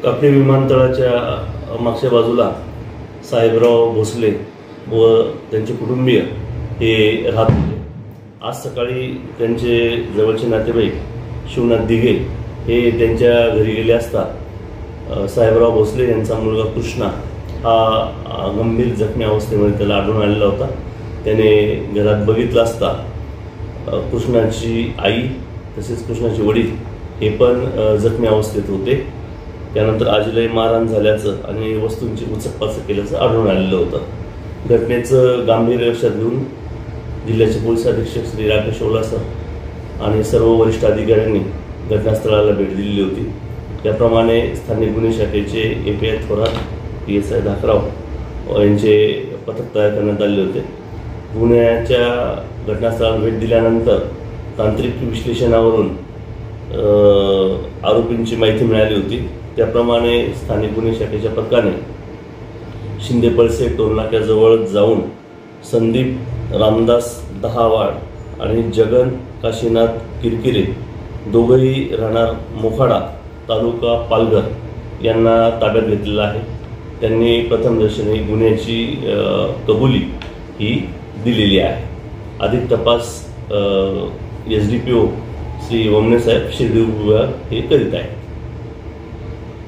कापडी विमानतळाच्या मागच्या बाजूला साहेबराव भोसले व त्यांचे कुटुंबीय हे राहत होते। आज सकाळी त्यांचे जवळचे नातेवाईक शिवनाथ दिघे हे त्यांच्या घरी गेले असता साहेबराव भोसले यांचा मुलगा कृष्णा हा गंभीर जखमी अवस्थेमध्ये त्याला आढळून आलेला होता। त्याने घरात बघितलं असता कृष्णाची आई तसेच कृष्णाचे वडील हे पण जखमी अवस्थेत होते। त्यानंतर आजीलाही मारहाण झाल्याचं आणि वस्तूंची उचकपाचक केल्याचं आढळून आलेलं होतं। घटनेचं गांभीर्य लक्षात घेऊन जिल्ह्याचे पोलीस अधीक्षक श्री राकेश ओलासर आणि सर्व वरिष्ठ अधिकाऱ्यांनी घटनास्थळाला भेट दिलेली होती। त्याप्रमाणे स्थानिक गुन्हे शाखेचे API थोरात PSI धाकराव यांचे पथक तयार करण्यात आले होते। गुन्ह्याच्या घटनास्थळाला भेट दिल्यानंतर तांत्रिक विश्लेषणावरून आरोपींची माहिती मिळाली होती। त्याप्रमाणे स्थानिक गुन्हे शाखेच्या पथकाने शिंदेपळसे टोलनाक्याजवळ जाऊन संदीप रामदास दहावाड आणि जगन काशीनाथ किरकिरे दोघेही राहणार मोखाडा तालुका पालघर यांना ताब्यात घेतलेला आहे। त्यांनी प्रथमदर्शनी गुन्ह्याची कबुली ही दिलेली आहे। अधिक तपास SDPO श्री वमने साहेब शिर्डी विभाग हे करीत आहे।